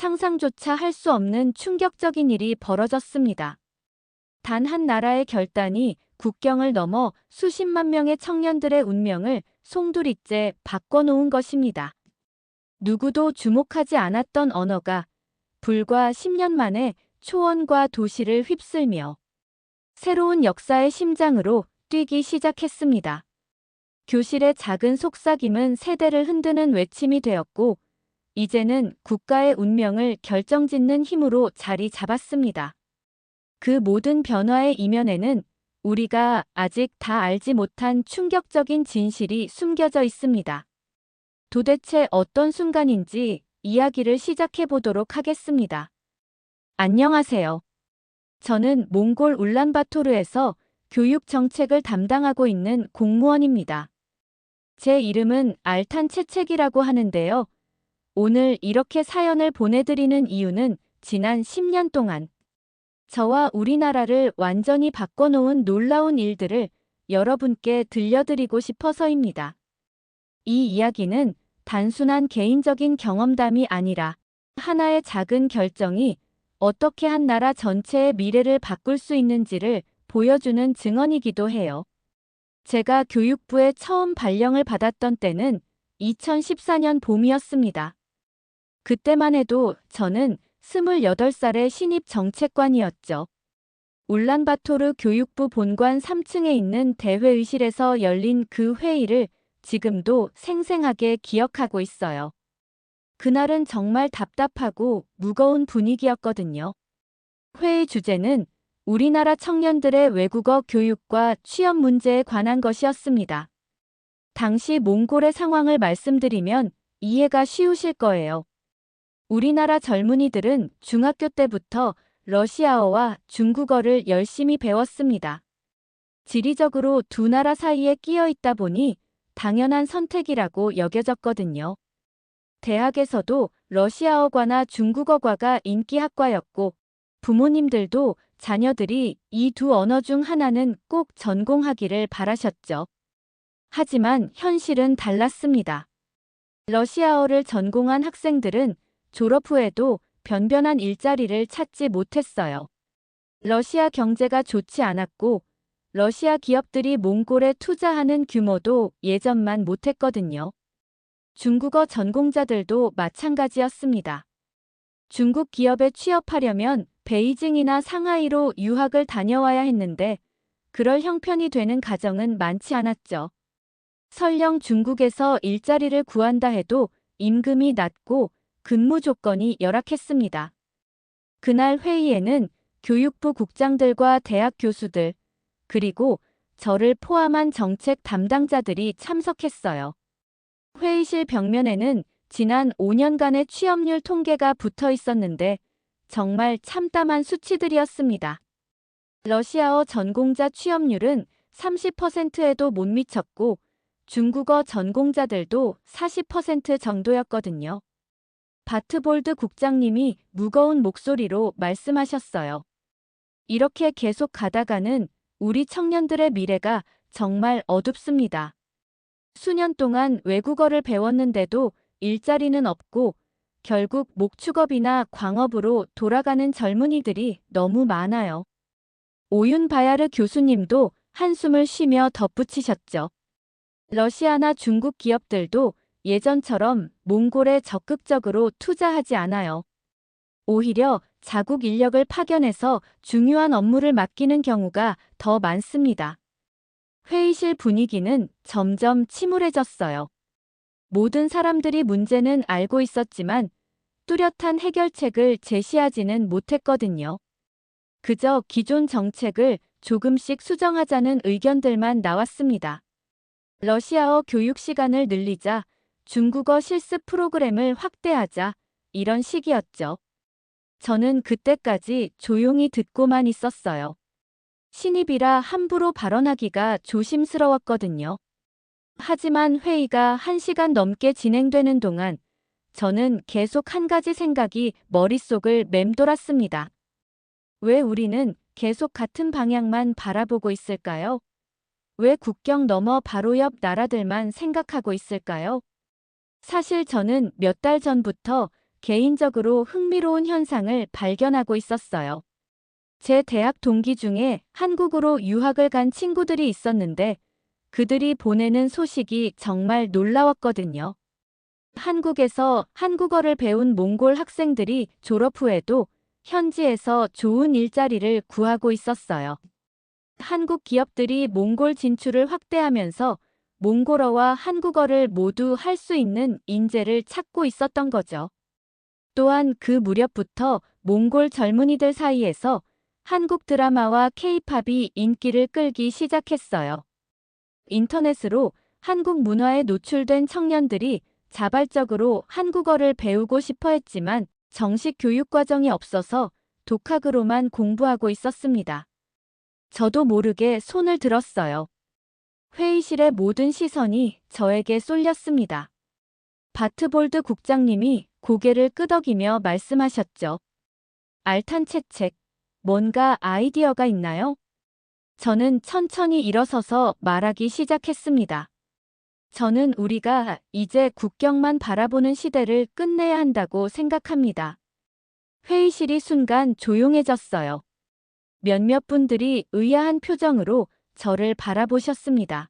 상상조차 할 수 없는 충격적인 일이 벌어졌습니다. 단 한 나라의 결단이 국경을 넘어 수십만 명의 청년들의 운명을 송두리째 바꿔놓은 것입니다. 누구도 주목하지 않았던 언어가 불과 10년 만에 초원과 도시를 휩쓸며 새로운 역사의 심장으로 뛰기 시작했습니다. 교실의 작은 속삭임은 세대를 흔드는 외침이 되었고, 이제는 국가의 운명을 결정짓는 힘으로 자리 잡았습니다. 그 모든 변화의 이면에는 우리가 아직 다 알지 못한 충격적인 진실이 숨겨져 있습니다. 도대체 어떤 순간인지 이야기를 시작해 보도록 하겠습니다. 안녕하세요. 저는 몽골 울란바토르에서 교육 정책을 담당하고 있는 공무원입니다. 제 이름은 알탄 채책이라고 하는데요. 오늘 이렇게 사연을 보내드리는 이유는 지난 10년 동안 저와 우리나라를 완전히 바꿔놓은 놀라운 일들을 여러분께 들려드리고 싶어서입니다. 이 이야기는 단순한 개인적인 경험담이 아니라 하나의 작은 결정이 어떻게 한 나라 전체의 미래를 바꿀 수 있는지를 보여주는 증언이기도 해요. 제가 교육부에 처음 발령을 받았던 때는 2014년 봄이었습니다. 그때만 해도 저는 28살의 신입 정책관이었죠. 울란바토르 교육부 본관 3층에 있는 대회의실에서 열린 그 회의를 지금도 생생하게 기억하고 있어요. 그날은 정말 답답하고 무거운 분위기였거든요. 회의 주제는 우리나라 청년들의 외국어 교육과 취업 문제에 관한 것이었습니다. 당시 몽골의 상황을 말씀드리면 이해가 쉬우실 거예요. 우리나라 젊은이들은 중학교 때부터 러시아어와 중국어를 열심히 배웠습니다. 지리적으로 두 나라 사이에 끼어 있다 보니 당연한 선택이라고 여겨졌거든요. 대학에서도 러시아어과나 중국어과가 인기 학과였고 부모님들도 자녀들이 이 두 언어 중 하나는 꼭 전공하기를 바라셨죠. 하지만 현실은 달랐습니다. 러시아어를 전공한 학생들은 졸업 후에도 변변한 일자리를 찾지 못했어요. 러시아 경제가 좋지 않았고 러시아 기업들이 몽골에 투자하는 규모도 예전만 못했거든요. 중국어 전공자들도 마찬가지였습니다. 중국 기업에 취업하려면 베이징이나 상하이로 유학을 다녀와야 했는데 그럴 형편이 되는 가정은 많지 않았죠. 설령 중국에서 일자리를 구한다 해도 임금이 낮고 근무 조건이 열악했습니다. 그날 회의에는 교육부 국장들과 대학 교수들, 그리고 저를 포함한 정책 담당자들이 참석했어요. 회의실 벽면에는 지난 5년간의 취업률 통계가 붙어 있었는데 정말 참담한 수치들이었습니다. 러시아어 전공자 취업률은 30%에도 못 미쳤고 중국어 전공자들도 40% 정도였거든요. 바트볼드 국장님이 무거운 목소리로 말씀하셨어요. 이렇게 계속 가다가는 우리 청년들의 미래가 정말 어둡습니다. 수년 동안 외국어를 배웠는데도 일자리는 없고 결국 목축업이나 광업으로 돌아가는 젊은이들이 너무 많아요. 오윤바야르 교수님도 한숨을 쉬며 덧붙이셨죠. 러시아나 중국 기업들도 예전처럼 몽골에 적극적으로 투자하지 않아요. 오히려 자국 인력을 파견해서 중요한 업무를 맡기는 경우가 더 많습니다. 회의실 분위기는 점점 침울해졌어요. 모든 사람들이 문제는 알고 있었지만 뚜렷한 해결책을 제시하지는 못했거든요. 그저 기존 정책을 조금씩 수정하자는 의견들만 나왔습니다. 러시아어 교육 시간을 늘리자, 중국어 실습 프로그램을 확대하자, 이런 식이었죠. 저는 그때까지 조용히 듣고만 있었어요. 신입이라 함부로 발언하기가 조심스러웠거든요. 하지만 회의가 1시간 넘게 진행되는 동안 저는 계속 한 가지 생각이 머릿속을 맴돌았습니다. 왜 우리는 계속 같은 방향만 바라보고 있을까요? 왜 국경 너머 바로 옆 나라들만 생각하고 있을까요? 사실 저는 몇 달 전부터 개인적으로 흥미로운 현상을 발견하고 있었어요. 제 대학 동기 중에 한국으로 유학을 간 친구들이 있었는데 그들이 보내는 소식이 정말 놀라웠거든요. 한국에서 한국어를 배운 몽골 학생들이 졸업 후에도 현지에서 좋은 일자리를 구하고 있었어요. 한국 기업들이 몽골 진출을 확대하면서 몽골어와 한국어를 모두 할 수 있는 인재를 찾고 있었던 거죠. 또한 그 무렵부터 몽골 젊은이들 사이에서 한국 드라마와 케이팝이 인기를 끌기 시작했어요. 인터넷으로 한국 문화에 노출된 청년들이 자발적으로 한국어를 배우고 싶어 했지만 정식 교육 과정이 없어서 독학으로만 공부하고 있었습니다. 저도 모르게 손을 들었어요. 회의실의 모든 시선이 저에게 쏠렸습니다. 바트볼드 국장님이 고개를 끄덕이며 말씀하셨죠. 알탄채책, 뭔가 아이디어가 있나요? 저는 천천히 일어서서 말하기 시작했습니다. 저는 우리가 이제 국경만 바라보는 시대를 끝내야 한다고 생각합니다. 회의실이 순간 조용해졌어요. 몇몇 분들이 의아한 표정으로 저를 바라보셨습니다.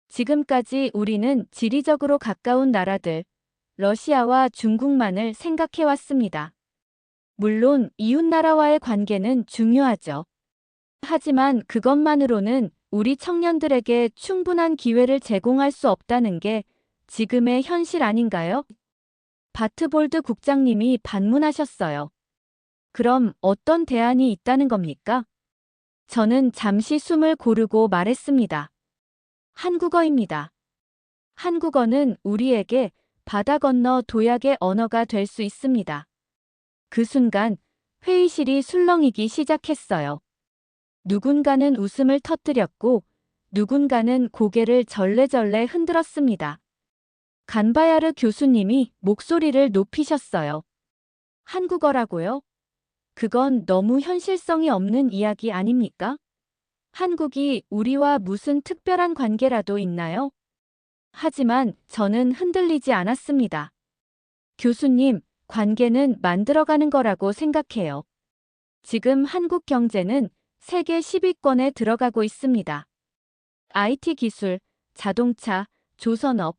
지금까지 우리는 지리적으로 가까운 나라들, 러시아와 중국만을 생각해왔습니다. 물론 이웃나라와의 관계는 중요하죠. 하지만 그것만으로는 우리 청년들에게 충분한 기회를 제공할 수 없다는 게 지금의 현실 아닌가요? 바트볼드 국장님이 반문하셨어요. 그럼 어떤 대안이 있다는 겁니까? 저는 잠시 숨을 고르고 말했습니다. 한국어입니다. 한국어는 우리에게 바다 건너 도약의 언어가 될 수 있습니다. 그 순간 회의실이 술렁이기 시작했어요. 누군가는 웃음을 터뜨렸고 누군가는 고개를 절레절레 흔들었습니다. 간바야르 교수님이 목소리를 높이셨어요. 한국어라고요? 그건 너무 현실성이 없는 이야기 아닙니까? 한국이 우리와 무슨 특별한 관계라도 있나요? 하지만 저는 흔들리지 않았습니다. 교수님, 관계는 만들어가는 거라고 생각해요. 지금 한국 경제는 세계 10위권에 들어가고 있습니다. IT 기술, 자동차, 조선업,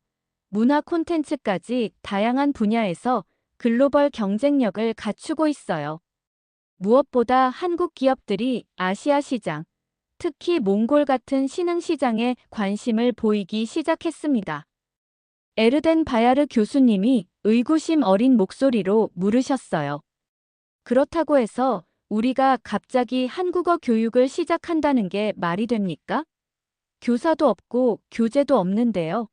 문화 콘텐츠까지 다양한 분야에서 글로벌 경쟁력을 갖추고 있어요. 무엇보다 한국 기업들이 아시아 시장, 특히 몽골 같은 신흥 시장에 관심을 보이기 시작했습니다. 에르덴 바야르 교수님이 의구심 어린 목소리로 물으셨어요. 그렇다고 해서 우리가 갑자기 한국어 교육을 시작한다는 게 말이 됩니까? 교사도 없고 교재도 없는데요.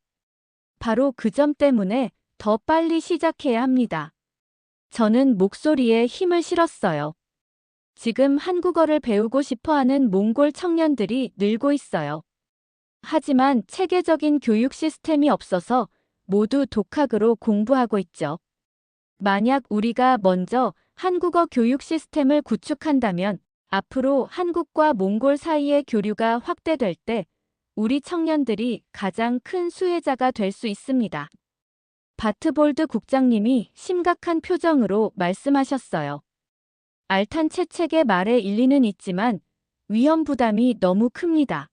바로 그 점 때문에 더 빨리 시작해야 합니다. 저는 목소리에 힘을 실었어요. 지금 한국어를 배우고 싶어하는 몽골 청년들이 늘고 있어요. 하지만 체계적인 교육 시스템이 없어서 모두 독학으로 공부하고 있죠. 만약 우리가 먼저 한국어 교육 시스템을 구축한다면 앞으로 한국과 몽골 사이의 교류가 확대될 때 우리 청년들이 가장 큰 수혜자가 될 수 있습니다. 바트볼드 국장님이 심각한 표정으로 말씀하셨어요. 알탄채책의 말에 일리는 있지만 위험 부담이 너무 큽니다.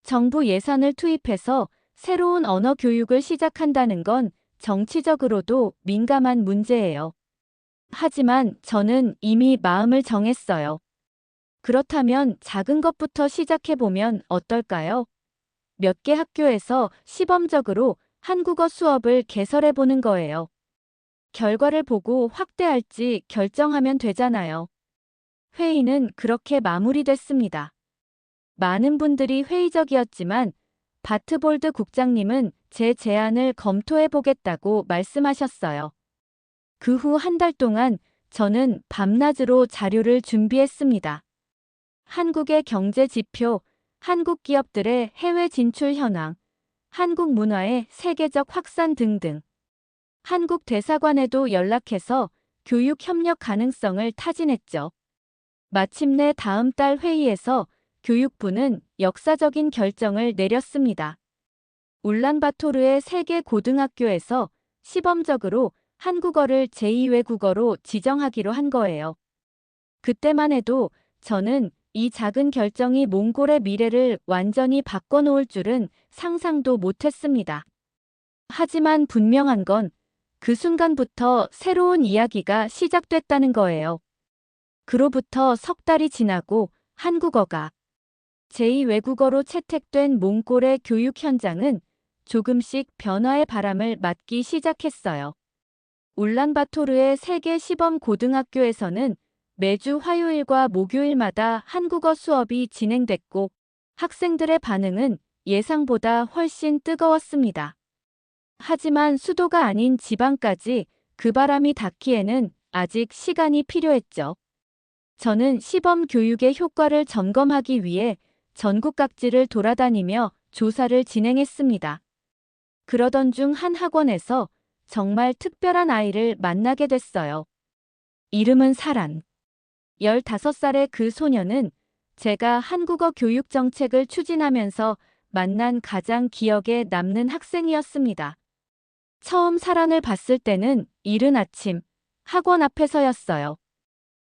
정부 예산을 투입해서 새로운 언어 교육을 시작한다는 건 정치적으로도 민감한 문제예요. 하지만 저는 이미 마음을 정했어요. 그렇다면 작은 것부터 시작해보면 어떨까요? 몇 개 학교에서 시범적으로 한국어 수업을 개설해보는 거예요. 결과를 보고 확대할지 결정하면 되잖아요. 회의는 그렇게 마무리됐습니다. 많은 분들이 회의적이었지만 바트볼드 국장님은 제 제안을 검토해보겠다고 말씀하셨어요. 그 후 한 달 동안 저는 밤낮으로 자료를 준비했습니다. 한국의 경제 지표, 한국 기업들의 해외 진출 현황, 한국 문화의 세계적 확산 등등. 한국 대사관에도 연락해서 교육 협력 가능성을 타진했죠. 마침내 다음 달 회의에서 교육부는 역사적인 결정을 내렸습니다. 울란바토르의 세계 고등학교에서 시범적으로 한국어를 제2 외국어로 지정하기로 한 거예요. 그때만 해도 저는 이 작은 결정이 몽골의 미래를 완전히 바꿔놓을 줄은 상상도 못했습니다. 하지만 분명한 건 그 순간부터 새로운 이야기가 시작됐다는 거예요. 그로부터 석 달이 지나고 한국어가 제2 외국어로 채택된 몽골의 교육 현장은 조금씩 변화의 바람을 맞기 시작했어요. 울란바토르의 세계 시범 고등학교에서는 매주 화요일과 목요일마다 한국어 수업이 진행됐고 학생들의 반응은 예상보다 훨씬 뜨거웠습니다. 하지만 수도가 아닌 지방까지 그 바람이 닿기에는 아직 시간이 필요했죠. 저는 시범 교육의 효과를 점검하기 위해 전국 각지를 돌아다니며 조사를 진행했습니다. 그러던 중 한 학원에서 정말 특별한 아이를 만나게 됐어요. 이름은 사란. 15살의 그 소녀는 제가 한국어 교육 정책을 추진하면서 만난 가장 기억에 남는 학생이었습니다. 처음 사란을 봤을 때는 이른 아침 학원 앞에서였어요.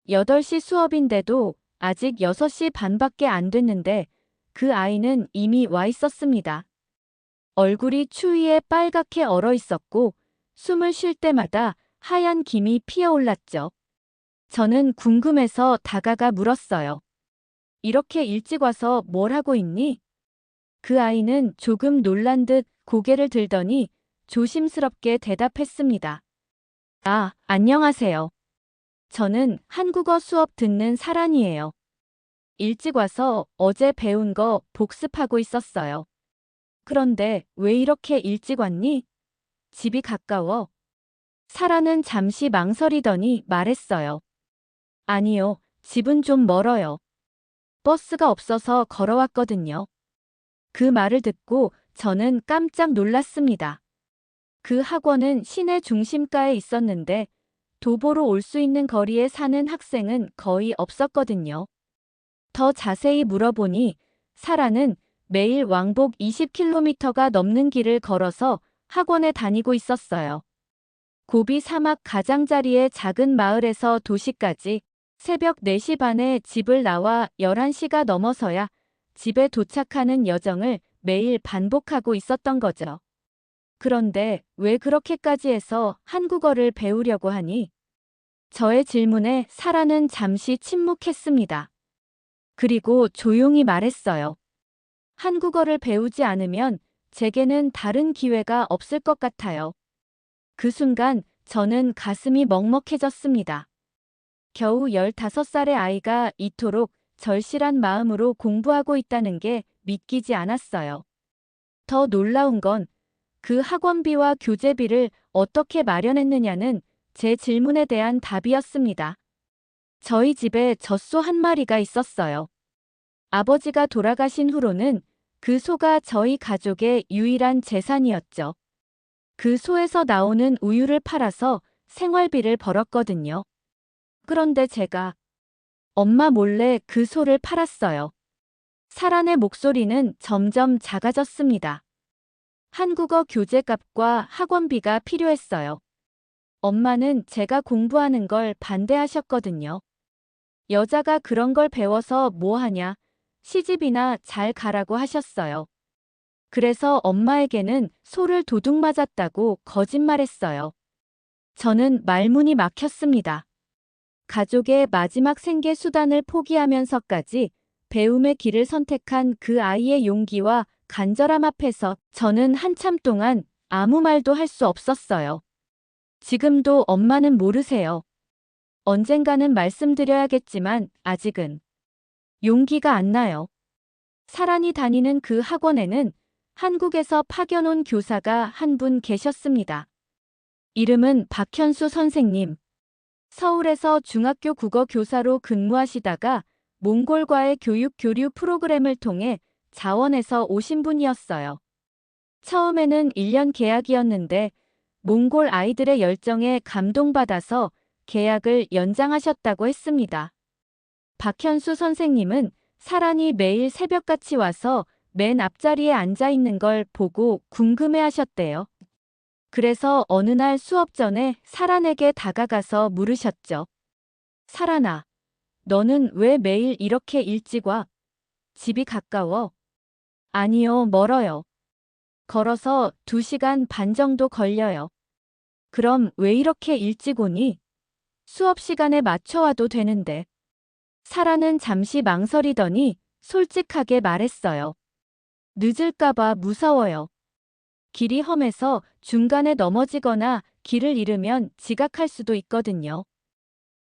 8시 수업인데도 아직 6시 반밖에 안 됐는데 그 아이는 이미 와 있었습니다. 얼굴이 추위에 빨갛게 얼어 있었고 숨을 쉴 때마다 하얀 김이 피어올랐죠. 저는 궁금해서 다가가 물었어요. 이렇게 일찍 와서 뭘 하고 있니? 그 아이는 조금 놀란 듯 고개를 들더니 조심스럽게 대답했습니다. 아, 안녕하세요. 저는 한국어 수업 듣는 사란이에요. 일찍 와서 어제 배운 거 복습하고 있었어요. 그런데 왜 이렇게 일찍 왔니? 집이 가까워. 사라는 잠시 망설이더니 말했어요. 아니요, 집은 좀 멀어요. 버스가 없어서 걸어왔거든요. 그 말을 듣고 저는 깜짝 놀랐습니다. 그 학원은 시내 중심가에 있었는데 도보로 올 수 있는 거리에 사는 학생은 거의 없었거든요. 더 자세히 물어보니 사라는 매일 왕복 20km가 넘는 길을 걸어서 학원에 다니고 있었어요. 고비 사막 가장자리의 작은 마을에서 도시까지 새벽 4시 반에 집을 나와 11시가 넘어서야 집에 도착하는 여정을 매일 반복하고 있었던 거죠. 그런데 왜 그렇게까지 해서 한국어를 배우려고 하니? 저의 질문에 사라는 잠시 침묵했습니다. 그리고 조용히 말했어요. 한국어를 배우지 않으면 제게는 다른 기회가 없을 것 같아요. 그 순간 저는 가슴이 먹먹해졌습니다. 겨우 15살의 아이가 이토록 절실한 마음으로 공부하고 있다는 게 믿기지 않았어요. 더 놀라운 건 그 학원비와 교재비를 어떻게 마련했느냐는 제 질문에 대한 답이었습니다. 저희 집에 젖소 한 마리가 있었어요. 아버지가 돌아가신 후로는 그 소가 저희 가족의 유일한 재산이었죠. 그 소에서 나오는 우유를 팔아서 생활비를 벌었거든요. 그런데 제가 엄마 몰래 그 소를 팔았어요. 사란의 목소리는 점점 작아졌습니다. 한국어 교재값과 학원비가 필요했어요. 엄마는 제가 공부하는 걸 반대하셨거든요. 여자가 그런 걸 배워서 뭐 하냐, 시집이나 잘 가라고 하셨어요. 그래서 엄마에게는 소를 도둑 맞았다고 거짓말했어요. 저는 말문이 막혔습니다. 가족의 마지막 생계 수단을 포기하면서까지 배움의 길을 선택한 그 아이의 용기와 간절함 앞에서 저는 한참 동안 아무 말도 할 수 없었어요. 지금도 엄마는 모르세요. 언젠가는 말씀드려야겠지만 아직은 용기가 안 나요. 사란이 다니는 그 학원에는 한국에서 파견 온 교사가 한 분 계셨습니다. 이름은 박현수 선생님. 서울에서 중학교 국어 교사로 근무하시다가 몽골과의 교육 교류 프로그램을 통해 자원에서 오신 분이었어요. 처음에는 1년 계약이었는데 몽골 아이들의 열정에 감동받아서 계약을 연장하셨다고 했습니다. 박현수 선생님은 사란이 매일 새벽같이 와서 맨 앞자리에 앉아 있는 걸 보고 궁금해하셨대요. 그래서 어느 날 수업 전에 사란에게 다가가서 물으셨죠. 사란아, 너는 왜 매일 이렇게 일찍 와? 집이 가까워? 아니요, 멀어요. 걸어서 2시간 반 정도 걸려요. 그럼 왜 이렇게 일찍 오니? 수업 시간에 맞춰 와도 되는데. 사라는 잠시 망설이더니 솔직하게 말했어요. 늦을까봐 무서워요. 길이 험해서 중간에 넘어지거나 길을 잃으면 지각할 수도 있거든요.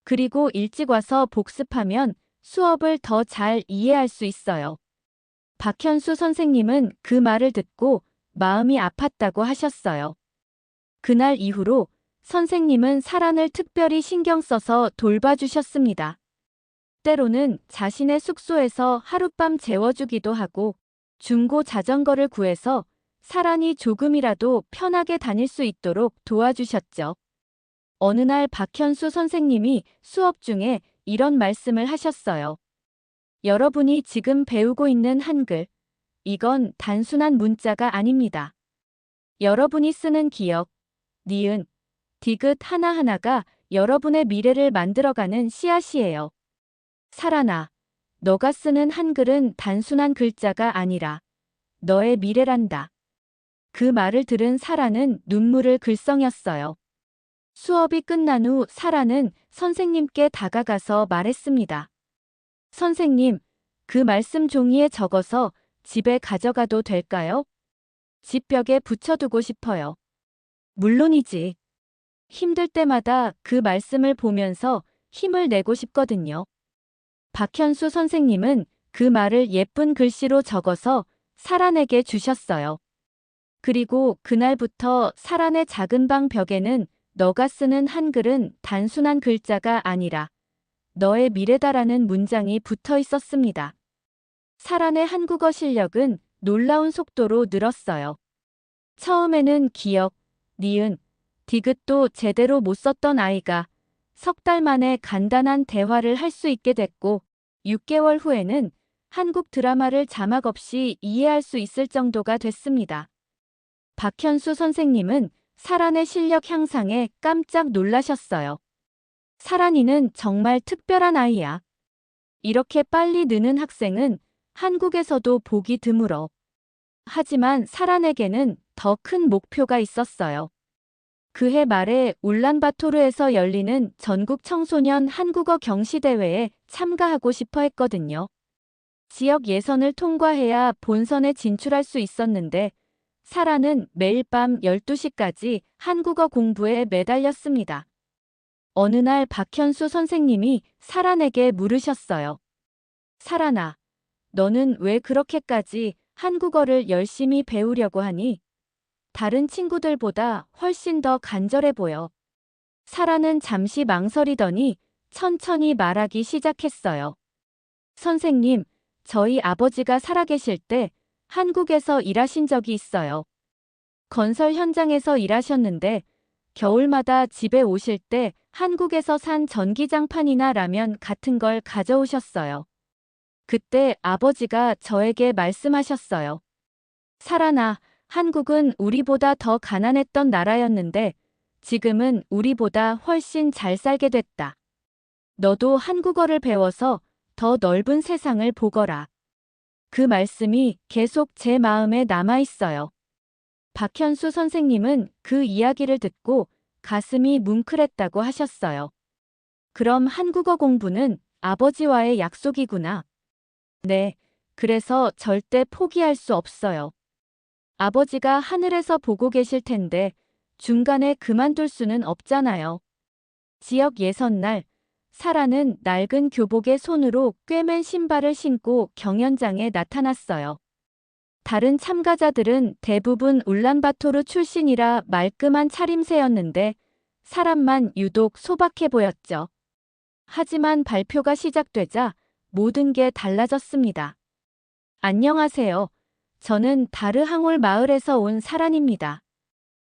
그리고 일찍 와서 복습하면 수업을 더 잘 이해할 수 있어요. 박현수 선생님은 그 말을 듣고 마음이 아팠다고 하셨어요. 그날 이후로 선생님은 사란을 특별히 신경 써서 돌봐주셨습니다. 때로는 자신의 숙소에서 하룻밤 재워주기도 하고 중고 자전거를 구해서 사란이 조금이라도 편하게 다닐 수 있도록 도와주셨죠. 어느 날 박현수 선생님이 수업 중에 이런 말씀을 하셨어요. 여러분이 지금 배우고 있는 한글, 이건 단순한 문자가 아닙니다. 여러분이 쓰는 기억, 니은, 디귿 하나하나가 여러분의 미래를 만들어가는 씨앗이에요. 사란아, 너가 쓰는 한글은 단순한 글자가 아니라 너의 미래란다. 그 말을 들은 사라는 눈물을 글썽였어요. 수업이 끝난 후 사라는 선생님께 다가가서 말했습니다. 선생님, 그 말씀 종이에 적어서 집에 가져가도 될까요? 집 벽에 붙여두고 싶어요. 물론이지. 힘들 때마다 그 말씀을 보면서 힘을 내고 싶거든요. 박현수 선생님은 그 말을 예쁜 글씨로 적어서 사란에게 주셨어요. 그리고 그날부터 사란의 작은 방 벽에는 너가 쓰는 한글은 단순한 글자가 아니라 너의 미래다라는 문장이 붙어 있었습니다. 사란의 한국어 실력은 놀라운 속도로 늘었어요. 처음에는 기역, 니은, 디귿도 제대로 못 썼던 아이가 석 달 만에 간단한 대화를 할 수 있게 됐고 6개월 후에는 한국 드라마를 자막 없이 이해할 수 있을 정도가 됐습니다. 박현수 선생님은 사란의 실력 향상에 깜짝 놀라셨어요. 사란이는 정말 특별한 아이야. 이렇게 빨리 느는 학생은 한국에서도 보기 드물어. 하지만 사란에게는 더 큰 목표가 있었어요. 그해 말에 울란바토르에서 열리는 전국 청소년 한국어 경시대회에 참가하고 싶어 했거든요. 지역 예선을 통과해야 본선에 진출할 수 있었는데 사라는 매일 밤 12시까지 한국어 공부에 매달렸습니다. 어느 날 박현수 선생님이 사란에게 물으셨어요. 사란아, 너는 왜 그렇게까지 한국어를 열심히 배우려고 하니? 다른 친구들보다 훨씬 더 간절해 보여. 사라는 잠시 망설이더니 천천히 말하기 시작했어요. 선생님, 저희 아버지가 살아계실 때 한국에서 일하신 적이 있어요. 건설 현장에서 일하셨는데 겨울마다 집에 오실 때 한국에서 산 전기장판이나 라면 같은 걸 가져오셨어요. 그때 아버지가 저에게 말씀하셨어요. 사란아, 한국은 우리보다 더 가난했던 나라였는데 지금은 우리보다 훨씬 잘 살게 됐다. 너도 한국어를 배워서 더 넓은 세상을 보거라. 그 말씀이 계속 제 마음에 남아 있어요. 박현수 선생님은 그 이야기를 듣고 가슴이 뭉클했다고 하셨어요. 그럼 한국어 공부는 아버지와의 약속이구나. 네, 그래서 절대 포기할 수 없어요. 아버지가 하늘에서 보고 계실 텐데 중간에 그만둘 수는 없잖아요. 지역 예선날, 사라는 낡은 교복에 손으로 꿰맨 신발을 신고 경연장에 나타났어요. 다른 참가자들은 대부분 울란바토르 출신이라 말끔한 차림새였는데 사람만 유독 소박해 보였죠. 하지만 발표가 시작되자 모든 게 달라졌습니다. 안녕하세요. 저는 다르항올 마을에서 온 사란입니다.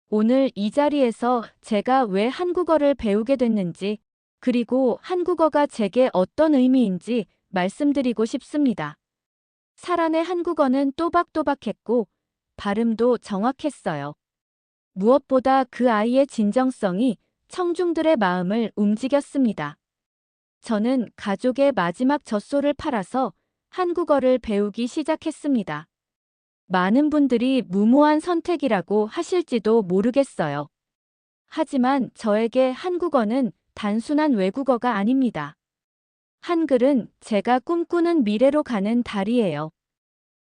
오늘 이 자리에서 제가 왜 한국어를 배우게 됐는지, 그리고 한국어가 제게 어떤 의미인지 말씀드리고 싶습니다. 사란의 한국어는 또박또박했고 발음도 정확했어요. 무엇보다 그 아이의 진정성이 청중들의 마음을 움직였습니다. 저는 가족의 마지막 젖소를 팔아서 한국어를 배우기 시작했습니다. 많은 분들이 무모한 선택이라고 하실지도 모르겠어요. 하지만 저에게 한국어는 단순한 외국어가 아닙니다. 한글은 제가 꿈꾸는 미래로 가는 다리예요.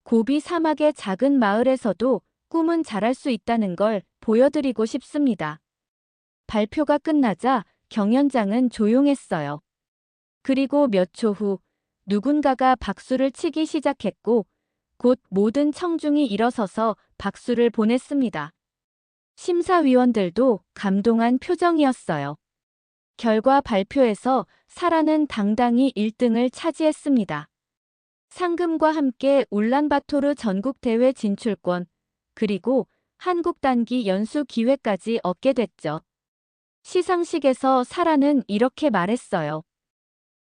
고비 사막의 작은 마을에서도 꿈은 자랄 수 있다는 걸 보여드리고 싶습니다. 발표가 끝나자 경연장은 조용했어요. 그리고 몇 초 후 누군가가 박수를 치기 시작했고 곧 모든 청중이 일어서서 박수를 보냈습니다. 심사위원들도 감동한 표정이었어요. 결과 발표에서 사라는 당당히 1등을 차지했습니다. 상금과 함께 울란바토르 전국대회 진출권, 그리고 한국 단기 연수 기회까지 얻게 됐죠. 시상식에서 사라는 이렇게 말했어요.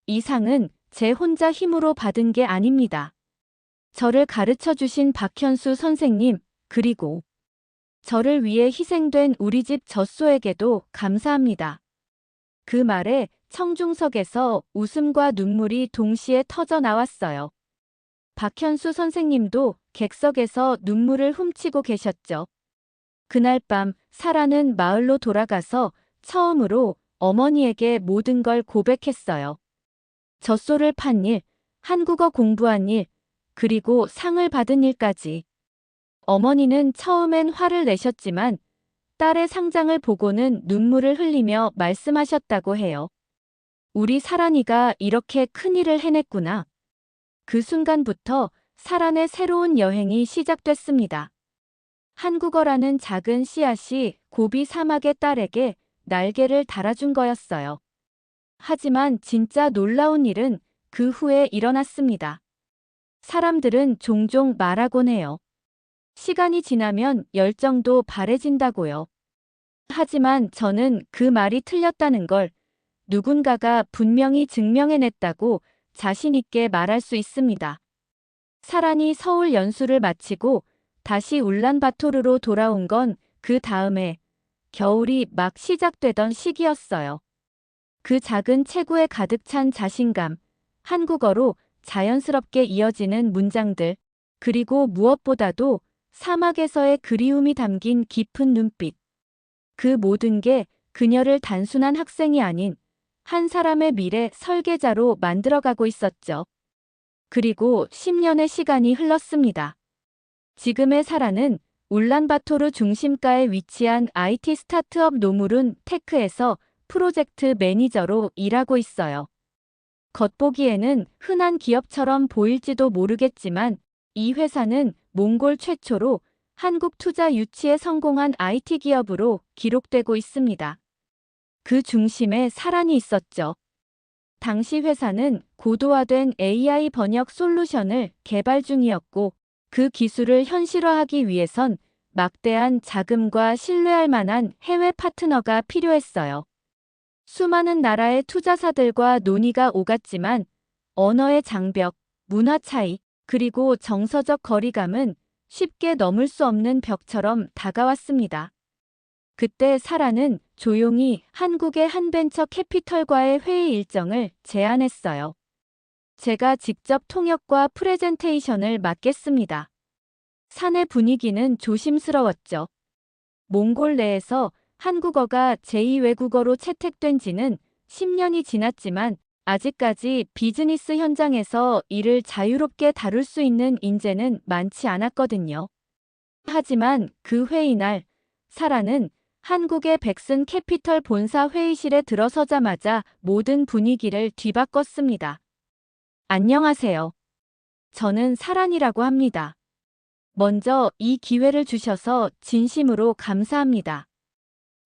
이 상은 제 혼자 힘으로 받은 게 아닙니다. 저를 가르쳐 주신 박현수 선생님, 그리고 저를 위해 희생된 우리 집 젖소에게도 감사합니다. 그 말에 청중석에서 웃음과 눈물이 동시에 터져 나왔어요. 박현수 선생님도 객석에서 눈물을 훔치고 계셨죠. 그날 밤 사라는 마을로 돌아가서 처음으로 어머니에게 모든 걸 고백했어요. 젖소를 판 일, 한국어 공부한 일, 그리고 상을 받은 일까지. 어머니는 처음엔 화를 내셨지만 딸의 상장을 보고는 눈물을 흘리며 말씀하셨다고 해요. 우리 사란이가 이렇게 큰 일을 해냈구나. 그 순간부터 사란의 새로운 여행이 시작됐습니다. 한국어라는 작은 씨앗이 고비 사막의 딸에게 날개를 달아준 거였어요. 하지만 진짜 놀라운 일은 그 후에 일어났습니다. 사람들은 종종 말하곤 해요. 시간이 지나면 열정도 바래진다고요. 하지만 저는 그 말이 틀렸다는 걸 누군가가 분명히 증명해냈다고 자신 있게 말할 수 있습니다. 사란이 서울 연수를 마치고 다시 울란바토르로 돌아온 건 그 다음에 겨울이 막 시작되던 시기였어요. 그 작은 체구에 가득 찬 자신감, 한국어로 자연스럽게 이어지는 문장들, 그리고 무엇보다도 사막에서의 그리움이 담긴 깊은 눈빛. 그 모든 게 그녀를 단순한 학생이 아닌 한 사람의 미래 설계자로 만들어가고 있었죠. 그리고 10년의 시간이 흘렀습니다. 지금의 사라는 울란바토르 중심가에 위치한 IT 스타트업 노무룬 테크에서 프로젝트 매니저로 일하고 있어요. 겉보기에는 흔한 기업처럼 보일지도 모르겠지만 이 회사는 몽골 최초로 한국 투자 유치에 성공한 IT 기업으로 기록되고 있습니다. 그 중심에 사란이 있었죠. 당시 회사는 고도화된 AI 번역 솔루션을 개발 중이었고 그 기술을 현실화하기 위해선 막대한 자금과 신뢰할 만한 해외 파트너가 필요했어요. 수많은 나라의 투자사들과 논의가 오갔지만 언어의 장벽, 문화 차이, 그리고 정서적 거리감은 쉽게 넘을 수 없는 벽처럼 다가왔습니다. 그때 사라는 조용히 한국의 한 벤처 캐피털과의 회의 일정을 제안했어요. 제가 직접 통역과 프레젠테이션을 맡겠습니다. 사내 분위기는 조심스러웠죠. 몽골 내에서 한국어가 제2 외국어로 채택된 지는 10년이 지났지만 아직까지 비즈니스 현장에서 이를 자유롭게 다룰 수 있는 인재는 많지 않았거든요. 하지만 그 회의 날, 사라는 한국의 백슨 캐피털 본사 회의실에 들어서자마자 모든 분위기를 뒤바꿨습니다. 안녕하세요. 저는 사란이라고 합니다. 먼저 이 기회를 주셔서 진심으로 감사합니다.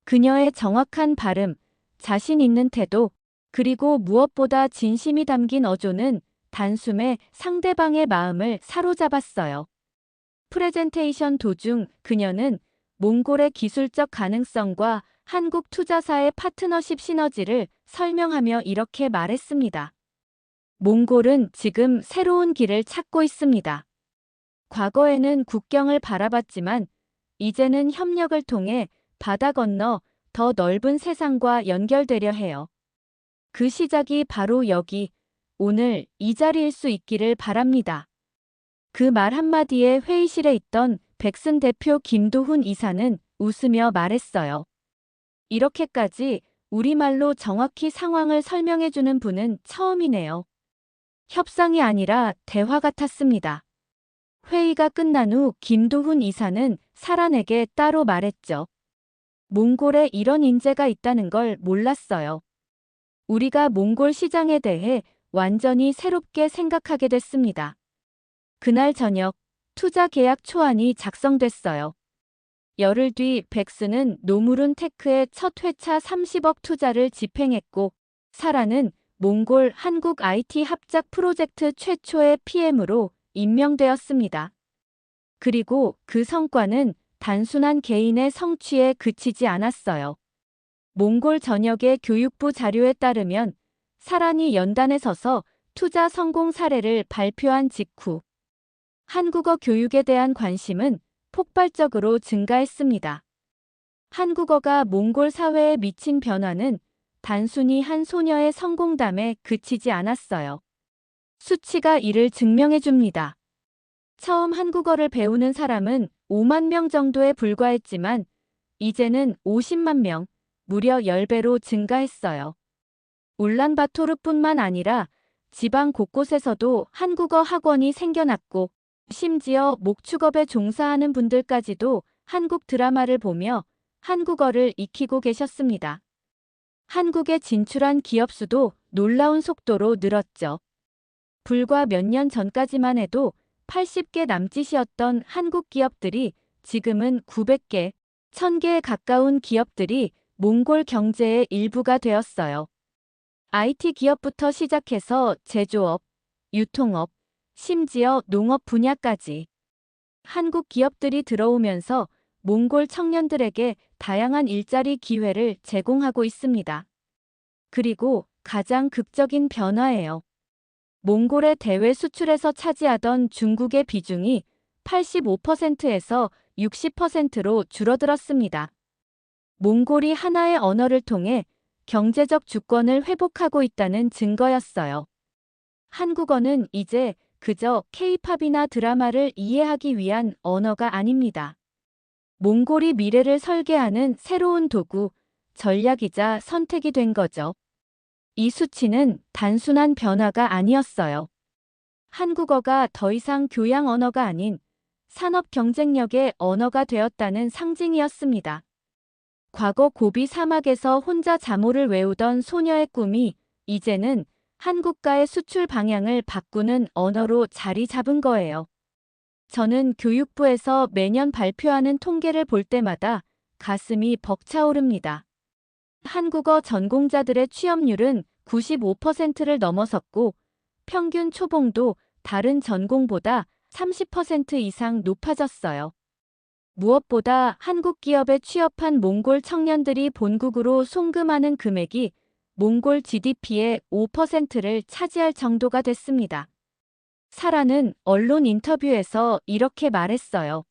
그녀의 정확한 발음, 자신 있는 태도, 그리고 무엇보다 진심이 담긴 어조는 단숨에 상대방의 마음을 사로잡았어요. 프레젠테이션 도중 그녀는 몽골의 기술적 가능성과 한국 투자사의 파트너십 시너지를 설명하며 이렇게 말했습니다. 몽골은 지금 새로운 길을 찾고 있습니다. 과거에는 국경을 바라봤지만 이제는 협력을 통해 바다 건너 더 넓은 세상과 연결되려 해요. 그 시작이 바로 여기, 오늘 이 자리일 수 있기를 바랍니다. 그 말 한마디에 회의실에 있던 백슨 대표 김도훈 이사는 웃으며 말했어요. 이렇게까지 우리말로 정확히 상황을 설명해주는 분은 처음이네요. 협상이 아니라 대화 같았습니다. 회의가 끝난 후 김도훈 이사는 사란에게 따로 말했죠. 몽골에 이런 인재가 있다는 걸 몰랐어요. 우리가 몽골 시장에 대해 완전히 새롭게 생각하게 됐습니다. 그날 저녁 투자 계약 초안이 작성됐어요. 열흘 뒤 백스는 노무룬 테크의 첫 회차 30억 투자를 집행했고 사라는 몽골 한국 IT 합작 프로젝트 최초의 PM으로 임명되었습니다. 그리고 그 성과는 단순한 개인의 성취에 그치지 않았어요. 몽골 전역의 교육부 자료에 따르면 사란이 연단에 서서 투자 성공 사례를 발표한 직후 한국어 교육에 대한 관심은 폭발적으로 증가했습니다. 한국어가 몽골 사회에 미친 변화는 단순히 한 소녀의 성공담에 그치지 않았어요. 수치가 이를 증명해줍니다. 처음 한국어를 배우는 사람은 5만 명 정도에 불과했지만 이제는 50만 명, 무려 10배로 증가했어요. 울란바토르뿐만 아니라 지방 곳곳에서도 한국어 학원이 생겨났고 심지어 목축업에 종사하는 분들까지도 한국 드라마를 보며 한국어를 익히고 계셨습니다. 한국에 진출한 기업 수도 놀라운 속도로 늘었죠. 불과 몇 년 전까지만 해도 80개 남짓이었던 한국 기업들이 지금은 900개, 1000개에 가까운 기업들이 몽골 경제의 일부가 되었어요. IT 기업부터 시작해서 제조업, 유통업, 심지어 농업 분야까지 한국 기업들이 들어오면서 몽골 청년들에게 다양한 일자리 기회를 제공하고 있습니다. 그리고 가장 극적인 변화예요. 몽골의 대외 수출에서 차지하던 중국의 비중이 85%에서 60%로 줄어들었습니다. 몽골이 하나의 언어를 통해 경제적 주권을 회복하고 있다는 증거였어요. 한국어는 이제 그저 K-팝이나 드라마를 이해하기 위한 언어가 아닙니다. 몽골이 미래를 설계하는 새로운 도구, 전략이자 선택이 된 거죠. 이 수치는 단순한 변화가 아니었어요. 한국어가 더 이상 교양 언어가 아닌 산업 경쟁력의 언어가 되었다는 상징이었습니다. 과거 고비 사막에서 혼자 자모를 외우던 소녀의 꿈이 이제는 한국가의 수출 방향을 바꾸는 언어로 자리 잡은 거예요. 저는 교육부에서 매년 발표하는 통계를 볼 때마다 가슴이 벅차오릅니다. 한국어 전공자들의 취업률은 95%를 넘어섰고 평균 초봉도 다른 전공보다 30% 이상 높아졌어요. 무엇보다 한국 기업에 취업한 몽골 청년들이 본국으로 송금하는 금액이 몽골 GDP의 5%를 차지할 정도가 됐습니다. 사라는 언론 인터뷰에서 이렇게 말했어요.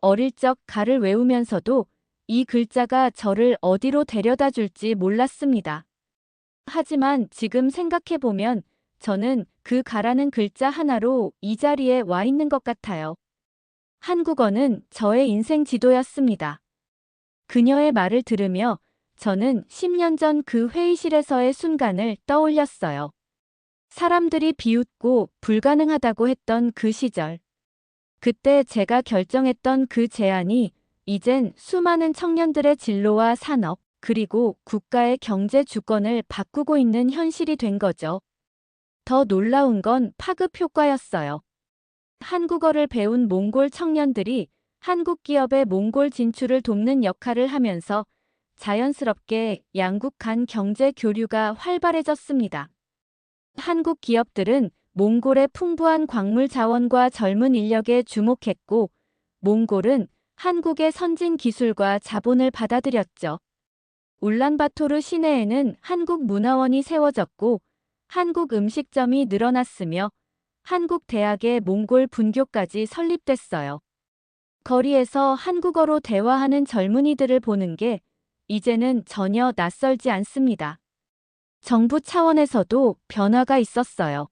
어릴 적 가를 외우면서도 이 글자가 저를 어디로 데려다 줄지 몰랐습니다. 하지만 지금 생각해보면 저는 그 가라는 글자 하나로 이 자리에 와 있는 것 같아요. 한국어는 저의 인생 지도였습니다. 그녀의 말을 들으며 저는 10년 전 그 회의실에서의 순간을 떠올렸어요. 사람들이 비웃고 불가능하다고 했던 그 시절. 그때 제가 결정했던 그 제안이 이젠 수많은 청년들의 진로와 산업, 그리고 국가의 경제 주권을 바꾸고 있는 현실이 된 거죠. 더 놀라운 건 파급 효과였어요. 한국어를 배운 몽골 청년들이 한국 기업의 몽골 진출을 돕는 역할을 하면서 자연스럽게 양국 간 경제 교류가 활발해졌습니다. 한국 기업들은 몽골의 풍부한 광물 자원과 젊은 인력에 주목했고, 몽골은 한국의 선진 기술과 자본을 받아들였죠. 울란바토르 시내에는 한국 문화원이 세워졌고, 한국 음식점이 늘어났으며, 한국 대학의 몽골 분교까지 설립됐어요. 거리에서 한국어로 대화하는 젊은이들을 보는 게 이제는 전혀 낯설지 않습니다. 정부 차원에서도 변화가 있었어요.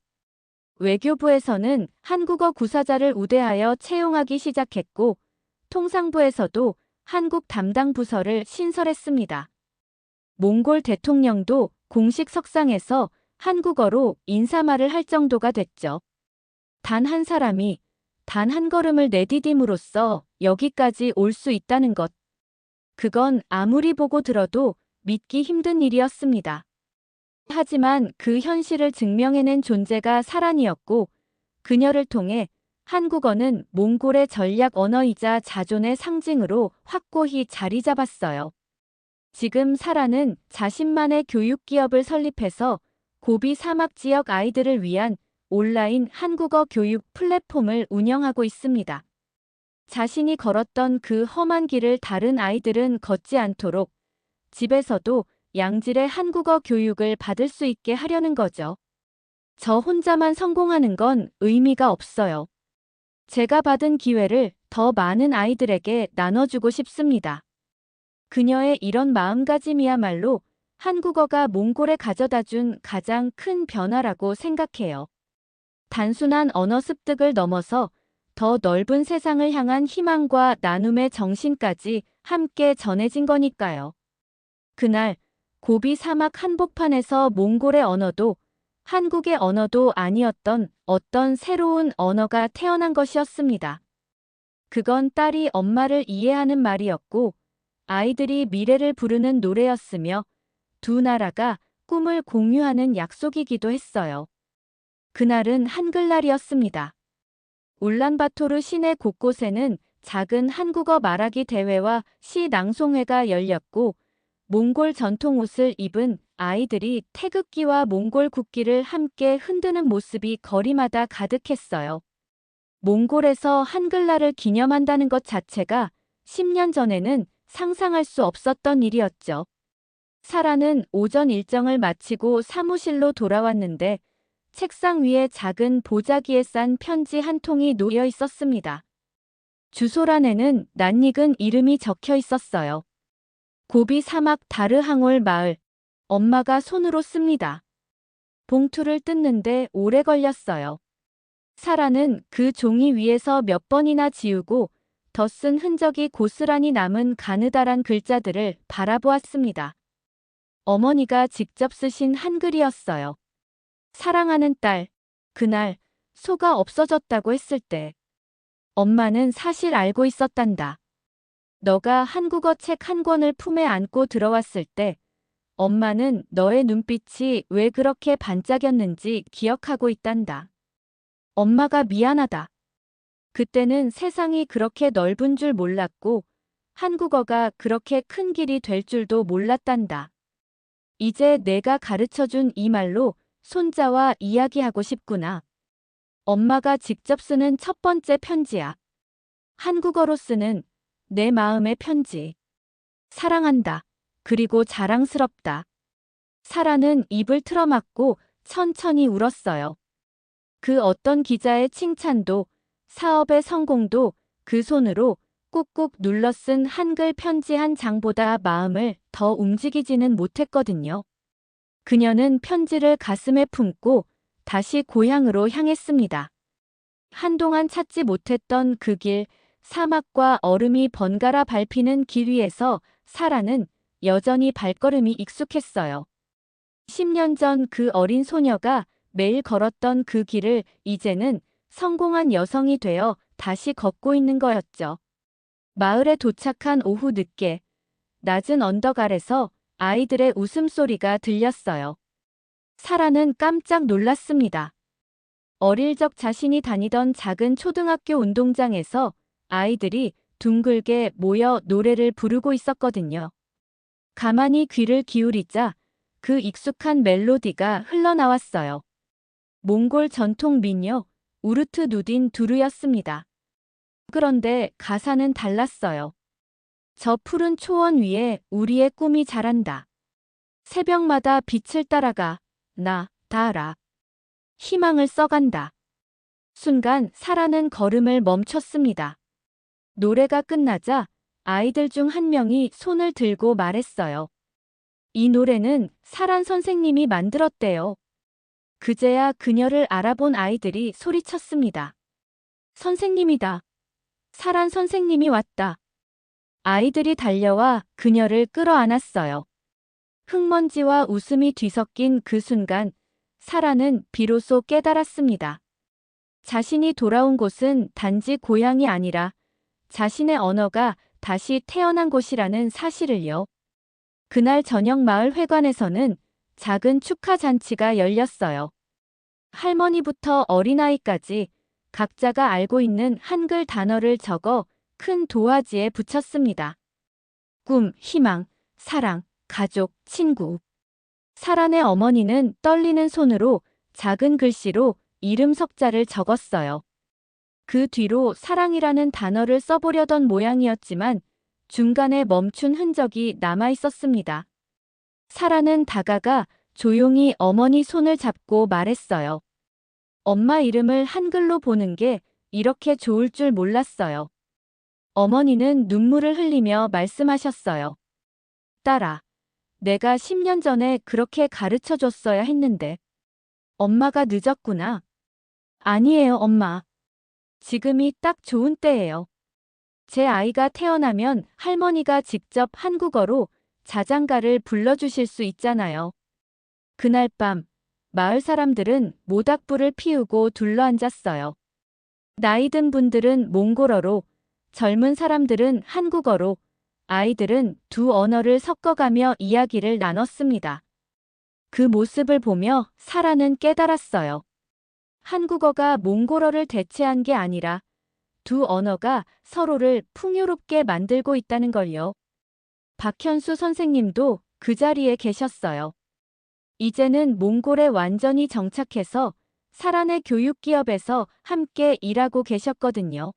외교부에서는 한국어 구사자를 우대하여 채용하기 시작했고, 통상부에서도 한국 담당 부서를 신설했습니다. 몽골 대통령도 공식 석상에서 한국어로 인사말을 할 정도가 됐죠. 단 한 사람이 단 한 걸음을 내디딤으로써 여기까지 올 수 있다는 것. 그건 아무리 보고 들어도 믿기 힘든 일이었습니다. 하지만 그 현실을 증명해낸 존재가 사란이었고, 그녀를 통해 한국어는 몽골의 전략 언어이자 자존의 상징으로 확고히 자리 잡았어요. 지금 사란은 자신만의 교육 기업을 설립해서 고비 사막 지역 아이들을 위한 온라인 한국어 교육 플랫폼을 운영하고 있습니다. 자신이 걸었던 그 험한 길을 다른 아이들은 걷지 않도록 집에서도 양질의 한국어 교육을 받을 수 있게 하려는 거죠. 저 혼자만 성공하는 건 의미가 없어요. 제가 받은 기회를 더 많은 아이들에게 나눠주고 싶습니다. 그녀의 이런 마음가짐이야말로 한국어가 몽골에 가져다준 가장 큰 변화라고 생각해요. 단순한 언어 습득을 넘어서 더 넓은 세상을 향한 희망과 나눔의 정신까지 함께 전해진 거니까요. 그날 고비 사막 한복판에서 몽골의 언어도 한국의 언어도 아니었던 어떤 새로운 언어가 태어난 것이었습니다. 그건 딸이 엄마를 이해하는 말이었고, 아이들이 미래를 부르는 노래였으며, 두 나라가 꿈을 공유하는 약속이기도 했어요. 그날은 한글날이었습니다. 울란바토르 시내 곳곳에는 작은 한국어 말하기 대회와 시 낭송회가 열렸고, 몽골 전통 옷을 입은 아이들이 태극기와 몽골 국기를 함께 흔드는 모습이 거리마다 가득했어요. 몽골에서 한글날을 기념한다는 것 자체가 10년 전에는 상상할 수 없었던 일이었죠. 사라는 오전 일정을 마치고 사무실로 돌아왔는데 책상 위에 작은 보자기에 싼 편지 한 통이 놓여 있었습니다. 주소란에는 낯익은 이름이 적혀 있었어요. 고비 사막 다르항올 마을. 엄마가 손으로 씁니다. 봉투를 뜯는데 오래 걸렸어요. 사라는 그 종이 위에서 몇 번이나 지우고 덧쓴 흔적이 고스란히 남은 가느다란 글자들을 바라보았습니다. 어머니가 직접 쓰신 한글이었어요. 사랑하는 딸, 그날 소가 없어졌다고 했을 때 엄마는 사실 알고 있었단다. 너가 한국어 책 한 권을 품에 안고 들어왔을 때 엄마는 너의 눈빛이 왜 그렇게 반짝였는지 기억하고 있단다. 엄마가 미안하다. 그때는 세상이 그렇게 넓은 줄 몰랐고 한국어가 그렇게 큰 길이 될 줄도 몰랐단다. 이제 내가 가르쳐준 이 말로 손자와 이야기하고 싶구나. 엄마가 직접 쓰는 첫 번째 편지야. 한국어로 쓰는 내 마음의 편지. 사랑한다. 그리고 자랑스럽다. 사라는 입을 틀어막고 천천히 울었어요. 그 어떤 기자의 칭찬도 사업의 성공도 그 손으로 꾹꾹 눌러 쓴 한글 편지 한 장보다 마음을 더 움직이지는 못했거든요. 그녀는 편지를 가슴에 품고 다시 고향으로 향했습니다. 한동안 찾지 못했던 그 길, 사막과 얼음이 번갈아 밟히는 길 위에서 사라는 여전히 발걸음이 익숙했어요. 10년 전 그 어린 소녀가 매일 걸었던 그 길을 이제는 성공한 여성이 되어 다시 걷고 있는 거였죠. 마을에 도착한 오후 늦게 낮은 언덕 아래서 아이들의 웃음소리가 들렸어요. 사라는 깜짝 놀랐습니다. 어릴 적 자신이 다니던 작은 초등학교 운동장에서 아이들이 둥글게 모여 노래를 부르고 있었거든요. 가만히 귀를 기울이자 그 익숙한 멜로디가 흘러나왔어요. 몽골 전통 민요 우르트 누딘 두루였습니다. 그런데 가사는 달랐어요. 저 푸른 초원 위에 우리의 꿈이 자란다. 새벽마다 빛을 따라가 나 다 희망을 써간다. 순간 사라는 걸음을 멈췄습니다. 노래가 끝나자 아이들 중 한 명이 손을 들고 말했어요. 이 노래는 사란 선생님이 만들었대요. 그제야 그녀를 알아본 아이들이 소리쳤습니다. 선생님이다. 사란 선생님이 왔다. 아이들이 달려와 그녀를 끌어안았어요. 흙먼지와 웃음이 뒤섞인 그 순간 사라는 비로소 깨달았습니다. 자신이 돌아온 곳은 단지 고향이 아니라 자신의 언어가 다시 태어난 곳이라는 사실을요. 그날 저녁 마을 회관에서는 작은 축하 잔치가 열렸어요. 할머니부터 어린아이까지 각자가 알고 있는 한글 단어를 적어 큰 도화지에 붙였습니다. 꿈, 희망, 사랑, 가족, 친구. 사란의 어머니는 떨리는 손으로 작은 글씨로 이름 석자를 적었어요. 그 뒤로 사랑이라는 단어를 써보려던 모양이었지만 중간에 멈춘 흔적이 남아 있었습니다. 사라는 다가가 조용히 어머니 손을 잡고 말했어요. 엄마 이름을 한글로 보는 게 이렇게 좋을 줄 몰랐어요. 어머니는 눈물을 흘리며 말씀하셨어요. 딸아, 내가 10년 전에 그렇게 가르쳐 줬어야 했는데. 엄마가 늦었구나. 아니에요, 엄마. 지금이 딱 좋은 때예요. 제 아이가 태어나면 할머니가 직접 한국어로 자장가를 불러주실 수 있잖아요. 그날 밤, 마을 사람들은 모닥불을 피우고 둘러앉았어요. 나이 든 분들은 몽골어로, 젊은 사람들은 한국어로, 아이들은 두 언어를 섞어가며 이야기를 나눴습니다. 그 모습을 보며 사라는 깨달았어요. 한국어가 몽골어를 대체한 게 아니라 두 언어가 서로를 풍요롭게 만들고 있다는 걸요. 박현수 선생님도 그 자리에 계셨어요. 이제는 몽골에 완전히 정착해서 사란의 교육기업에서 함께 일하고 계셨거든요.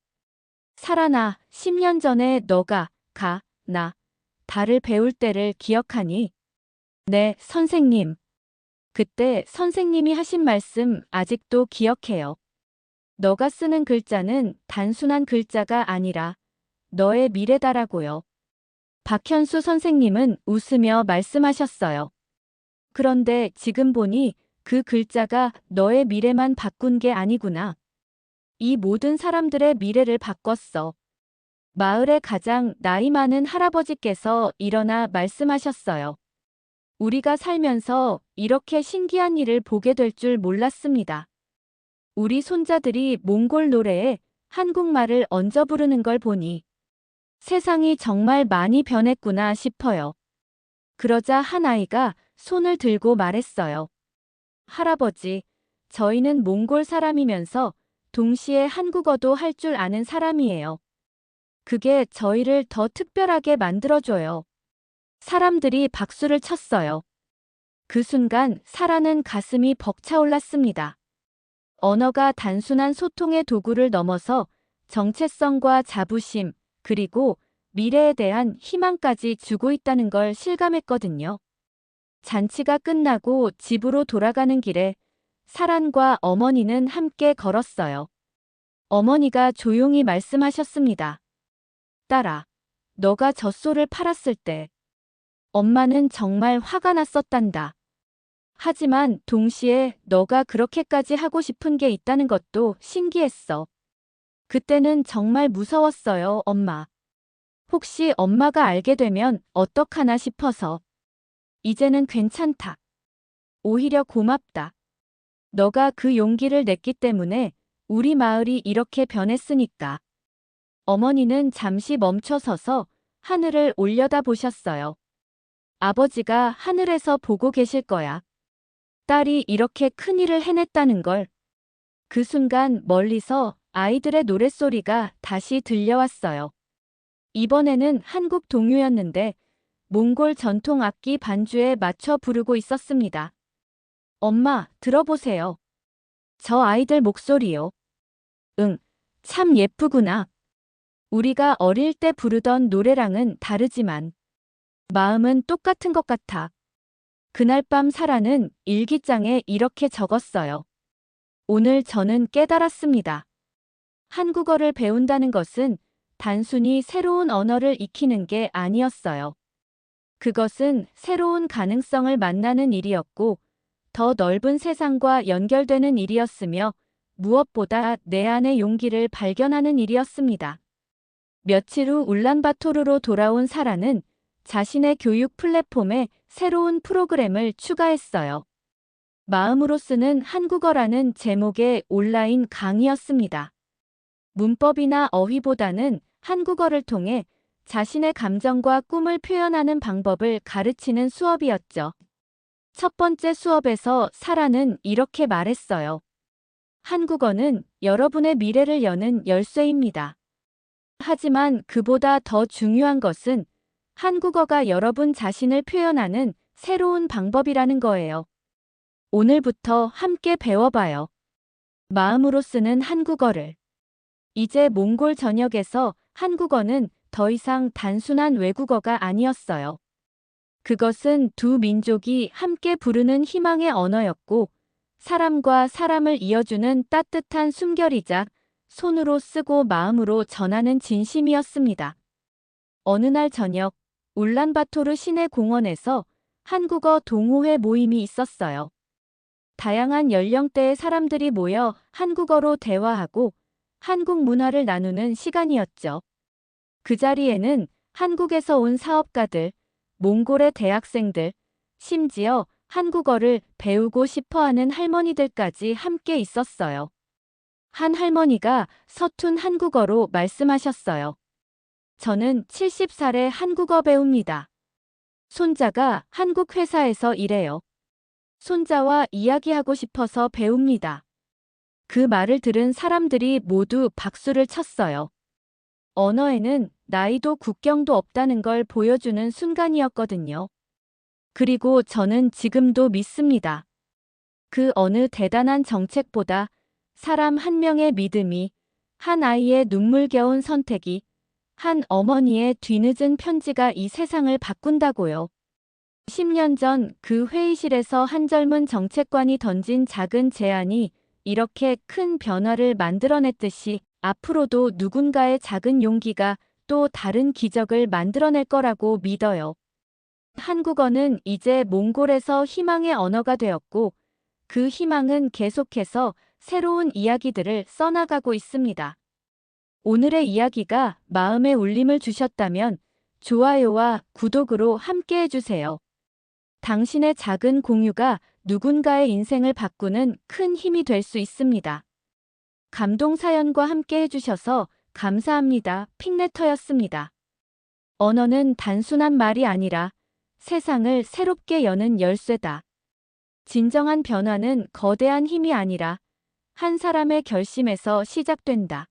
사란아, 10년 전에 너가 가, 나, 다를 배울 때를 기억하니? 네, 선생님. 그때 선생님이 하신 말씀 아직도 기억해요. 너가 쓰는 글자는 단순한 글자가 아니라 너의 미래다라고요. 박현수 선생님은 웃으며 말씀하셨어요. 그런데 지금 보니 그 글자가 너의 미래만 바꾼 게 아니구나. 이 모든 사람들의 미래를 바꿨어. 마을의 가장 나이 많은 할아버지께서 일어나 말씀하셨어요. 우리가 살면서 이렇게 신기한 일을 보게 될 줄 몰랐습니다. 우리 손자들이 몽골 노래에 한국말을 얹어 부르는 걸 보니 세상이 정말 많이 변했구나 싶어요. 그러자 한 아이가 손을 들고 말했어요. 할아버지, 저희는 몽골 사람이면서 동시에 한국어도 할 줄 아는 사람이에요. 그게 저희를 더 특별하게 만들어줘요. 사람들이 박수를 쳤어요. 그 순간 사라는 가슴이 벅차올랐습니다. 언어가 단순한 소통의 도구를 넘어서 정체성과 자부심, 그리고 미래에 대한 희망까지 주고 있다는 걸 실감했거든요. 잔치가 끝나고 집으로 돌아가는 길에 사란과 어머니는 함께 걸었어요. 어머니가 조용히 말씀하셨습니다. 딸아, 너가 젖소를 팔았을 때 엄마는 정말 화가 났었단다. 하지만 동시에 너가 그렇게까지 하고 싶은 게 있다는 것도 신기했어. 그때는 정말 무서웠어요, 엄마. 혹시 엄마가 알게 되면 어떡하나 싶어서. 이제는 괜찮다. 오히려 고맙다. 너가 그 용기를 냈기 때문에 우리 마을이 이렇게 변했으니까. 어머니는 잠시 멈춰서서 하늘을 올려다 보셨어요. 아버지가 하늘에서 보고 계실 거야. 딸이 이렇게 큰일을 해냈다는 걸. 그 순간 멀리서 아이들의 노랫소리가 다시 들려왔어요. 이번에는 한국 동요였는데 몽골 전통 악기 반주에 맞춰 부르고 있었습니다. 엄마, 들어보세요. 저 아이들 목소리요. 응, 참 예쁘구나. 우리가 어릴 때 부르던 노래랑은 다르지만 마음은 똑같은 것 같아. 그날 밤 사라는 일기장에 이렇게 적었어요. 오늘 저는 깨달았습니다. 한국어를 배운다는 것은 단순히 새로운 언어를 익히는 게 아니었어요. 그것은 새로운 가능성을 만나는 일이었고, 더 넓은 세상과 연결되는 일이었으며, 무엇보다 내 안의 용기를 발견하는 일이었습니다. 며칠 후 울란바토르로 돌아온 사라는 자신의 교육 플랫폼에 새로운 프로그램을 추가했어요. 마음으로 쓰는 한국어라는 제목의 온라인 강의였습니다. 문법이나 어휘보다는 한국어를 통해 자신의 감정과 꿈을 표현하는 방법을 가르치는 수업이었죠. 첫 번째 수업에서 사라는 이렇게 말했어요. 한국어는 여러분의 미래를 여는 열쇠입니다. 하지만 그보다 더 중요한 것은 한국어가 여러분 자신을 표현하는 새로운 방법이라는 거예요. 오늘부터 함께 배워봐요. 마음으로 쓰는 한국어를. 이제 몽골 전역에서 한국어는 더 이상 단순한 외국어가 아니었어요. 그것은 두 민족이 함께 부르는 희망의 언어였고, 사람과 사람을 이어주는 따뜻한 숨결이자 손으로 쓰고 마음으로 전하는 진심이었습니다. 어느 날 저녁, 울란바토르 시내 공원에서 한국어 동호회 모임이 있었어요. 다양한 연령대의 사람들이 모여 한국어로 대화하고 한국 문화를 나누는 시간이었죠. 그 자리에는 한국에서 온 사업가들, 몽골의 대학생들, 심지어 한국어를 배우고 싶어하는 할머니들까지 함께 있었어요. 한 할머니가 서툰 한국어로 말씀하셨어요. 저는 70살에 한국어 배웁니다. 손자가 한국 회사에서 일해요. 손자와 이야기하고 싶어서 배웁니다. 그 말을 들은 사람들이 모두 박수를 쳤어요. 언어에는 나이도 국경도 없다는 걸 보여주는 순간이었거든요. 그리고 저는 지금도 믿습니다. 그 어느 대단한 정책보다 사람 한 명의 믿음이, 한 아이의 눈물겨운 선택이, 한 어머니의 뒤늦은 편지가 이 세상을 바꾼다고요. 10년 전 그 회의실에서 한 젊은 정책관이 던진 작은 제안이 이렇게 큰 변화를 만들어냈듯이 앞으로도 누군가의 작은 용기가 또 다른 기적을 만들어낼 거라고 믿어요. 한국어는 이제 몽골에서 희망의 언어가 되었고, 그 희망은 계속해서 새로운 이야기들을 써나가고 있습니다. 오늘의 이야기가 마음에 울림을 주셨다면 좋아요와 구독으로 함께 해주세요. 당신의 작은 공유가 누군가의 인생을 바꾸는 큰 힘이 될 수 있습니다. 감동 사연과 함께 해주셔서 감사합니다. 핑레터였습니다. 언어는 단순한 말이 아니라 세상을 새롭게 여는 열쇠다. 진정한 변화는 거대한 힘이 아니라 한 사람의 결심에서 시작된다.